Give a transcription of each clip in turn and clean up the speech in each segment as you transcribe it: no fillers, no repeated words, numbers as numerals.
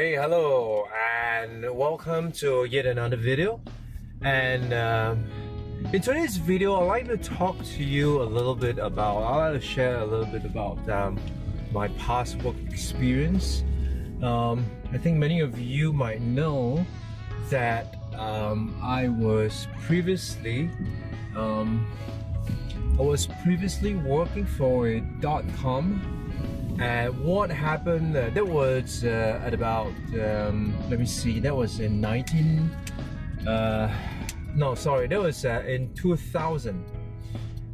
Hey, hello, and welcome to yet another video. And in today's video, I'd like to talk to you a little bit about, I'd like to share a little bit about my past work experience. I think many of you might know that I was previously working for a .com. And what happened, that was at about, let me see, that was in that was in 2000.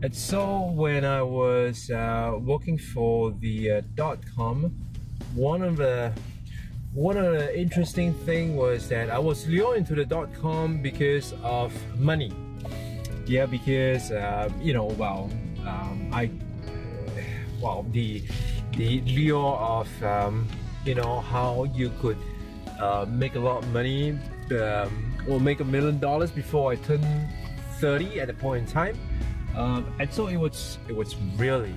And so when I was working for the .com, one of the interesting thing was that I was lured into the .com because of money. Yeah, because the lure of how you could make a lot of money or make $1 million before I turned 30 at the point in time, and so it was really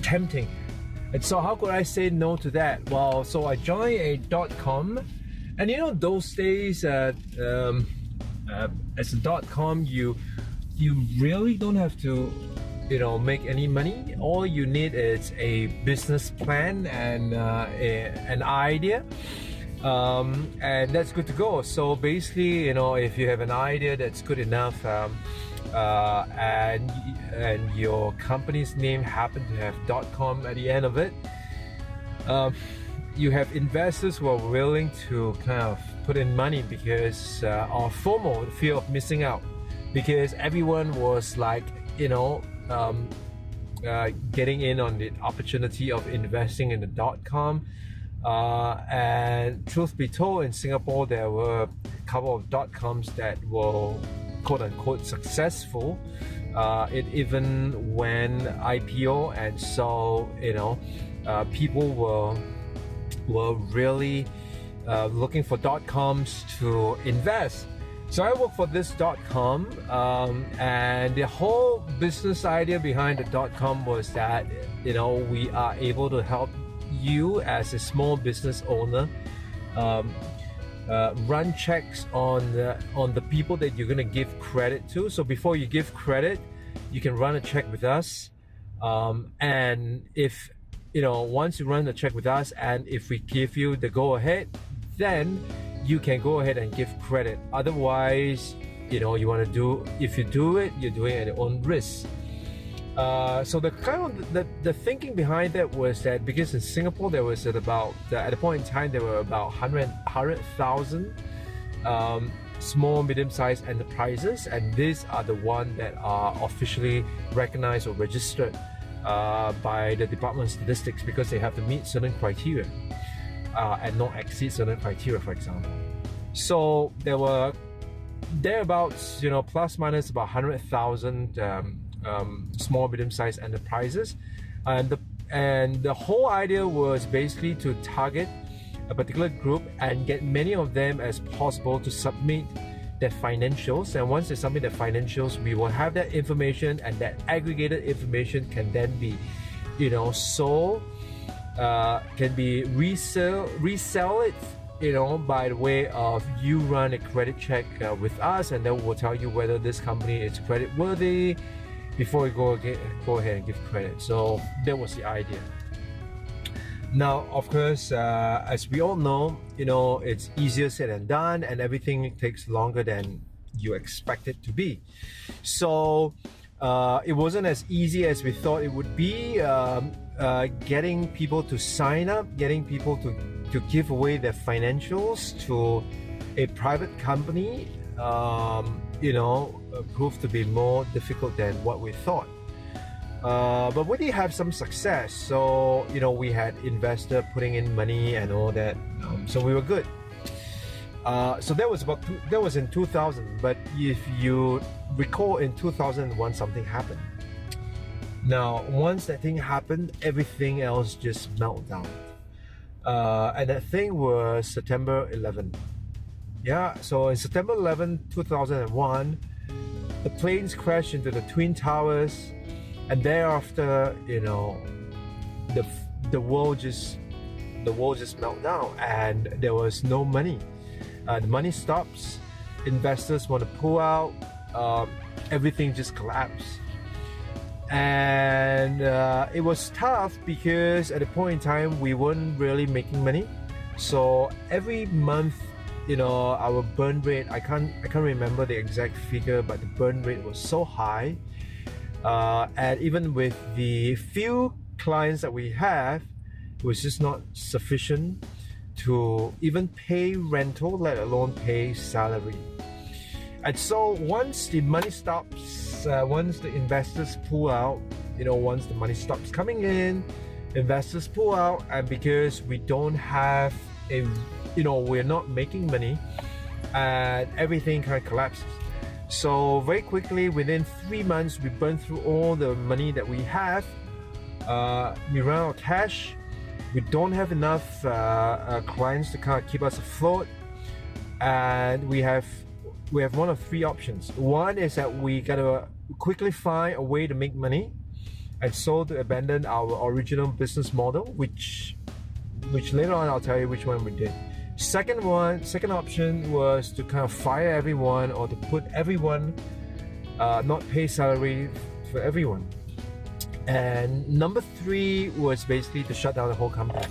tempting. And so how could I say no to that? Well, so I joined a .com, and those days as a .com, you really don't have to make any money. All you need is a business plan and an idea, and that's good to go. So basically, if you have an idea that's good enough, and your company's name happen to have .com at the end of it, you have investors who are willing to kind of put in money because of FOMO, the fear of missing out. Because everyone was like, getting in on the opportunity of investing in the .com. And truth be told, in Singapore, there were a couple of .coms that were quote-unquote successful. It even went IPO, and so people were really looking for .coms to invest. So I work for this .com, and the whole business idea behind the .com was that we are able to help you as a small business owner run checks on the people that you're going to give credit to. So before you give credit, you can run a check with us, and if once you run the check with us, and if we give you the go ahead, then you can go ahead and give credit. Otherwise, if you do it, you're doing it at your own risk. So the thinking behind that was that because in Singapore there was at the point in time there were about 100,000 small medium-sized enterprises, and these are the ones that are officially recognized or registered by the Department of Statistics, because they have to meet certain criteria and not exceed certain criteria, for example. So there were thereabouts, plus minus about 100,000 small medium-sized enterprises, and the whole idea was basically to target a particular group and get many of them as possible to submit their financials. And once they submit their financials, we will have that information, and that aggregated information can then be sold, can be resell it by the way of you run a credit check with us, and then we'll tell you whether this company is credit worthy before you go ahead and give credit. So that was the idea. Now, of course, as we all know, it's easier said than done, and everything takes longer than you expect it to be. So it wasn't as easy as we thought it would be. Getting people to sign up, getting people to give away their financials to a private company, proved to be more difficult than what we thought. But we did have some success. So we had investor putting in money and all that, so we were good. So that was in 2000. But if you recall, in 2001 something happened. Now, once that thing happened, everything else just melted down. And that thing was September 11. Yeah, so in September 11, 2001, the planes crashed into the Twin Towers, and thereafter, the world just melted down, and there was no money. The money stops. Investors want to pull out. Everything just collapsed. And it was tough because at the point in time we weren't really making money. So every month, our burn rate, I can't remember the exact figure, but the burn rate was so high. And even with the few clients that we have, it was just not sufficient to even pay rental, let alone pay salary. And so once the money stops, once the investors pull out, once the money stops coming in, investors pull out, and because we don't have we're not making money, and everything kind of collapses. So very quickly, within 3 months, we burned through all the money that we have. We ran out of cash. We don't have enough clients to kind of keep us afloat, and we have one of three options. One is that we gotta quickly find a way to make money, and so to abandon our original business model, which later on I'll tell you which one we did. Second option was to kind of fire everyone, or to put everyone, not pay salary for everyone. And number three was basically to shut down the whole company.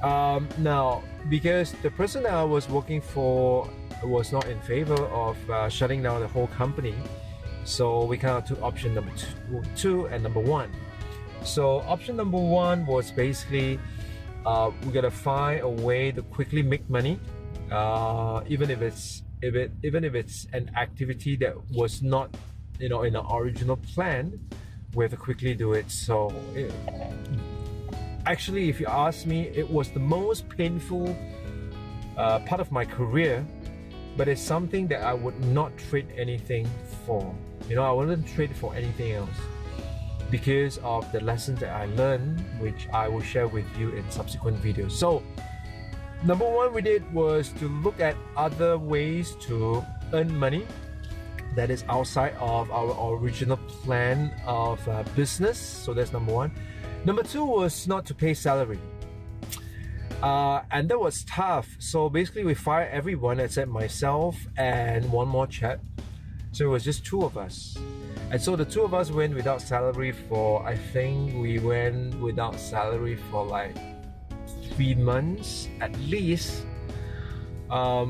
Now, because the person that I was working for was not in favor of shutting down the whole company, so we kind of took option number two and number one. So option number one was basically we gotta find a way to quickly make money, even if it's an activity that was not in our original plan. We have to quickly do it. So actually, if you ask me, it was the most painful part of my career, but it's something that I would not trade anything for. I wouldn't trade for anything else because of the lessons that I learned, which I will share with you in subsequent videos. So number one we did was to look at other ways to earn money that is outside of our original plan of business. So that's number one. Number two was not to pay salary. And that was tough. So basically we fired everyone except myself and one more chap. So it was just two of us. And so the two of us went without salary for, I think we went without salary for like 3 months at least. For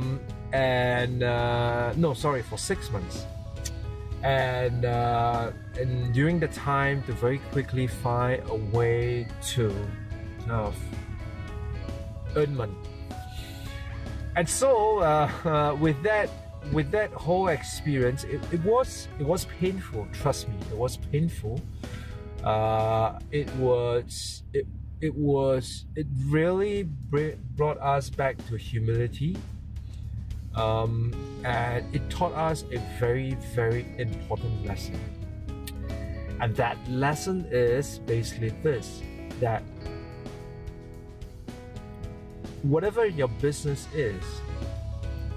6 months. And during the time to very quickly find a way to earn money. And so with that whole experience, it was painful. Trust me, it was painful. It really brought us back to humility. And it taught us a very, very important lesson. And that lesson is basically this, that whatever your business is,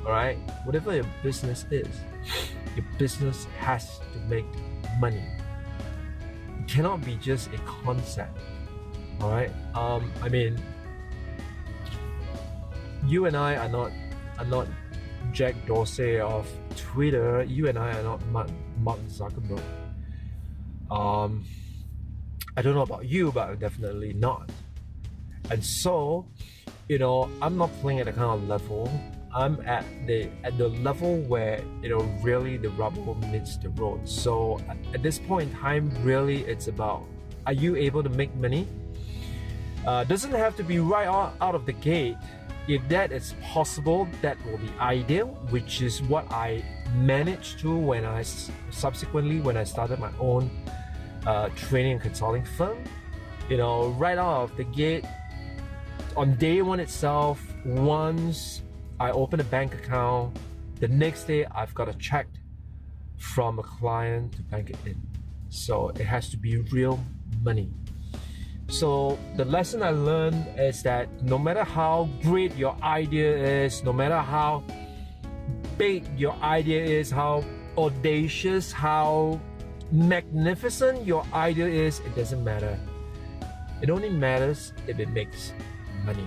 alright, whatever your business is, your business has to make money. It cannot be just a concept, alright? I mean, you and I are not Jack Dorsey of Twitter. You and I are not Mark Zuckerberg. I don't know about you, but I'm definitely not. And so, I'm not playing at the kind of level. I'm at the level where really the rubber meets the road. So at this point in time, really it's about, are you able to make money? Doesn't have to be right out of the gate. If that is possible, that will be ideal, which is what I managed to when I started my own training and consulting firm. Right out of the gate, on day one itself, once I open a bank account, the next day I've got a check from a client to bank it in. So it has to be real money. So the lesson I learned is that no matter how great your idea is, no matter how big your idea is, how audacious, how magnificent your idea is, it doesn't matter. It only matters if it makes money.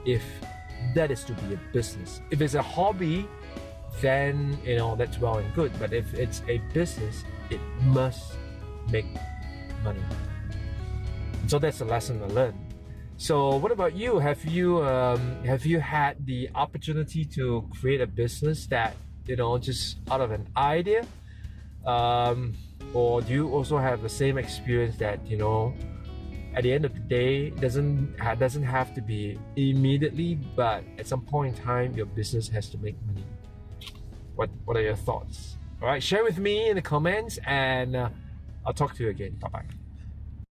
If that is to be a business. If it's a hobby, then that's well and good. But if it's a business, it must make money. So that's the lesson I learned. So what about you? Have you had the opportunity to create a business that just out of an idea, or do you also have the same experience that at the end of the day doesn't have to be immediately, but at some point in time your business has to make money? What are your thoughts? All right, share with me in the comments, and I'll talk to you again. Bye bye.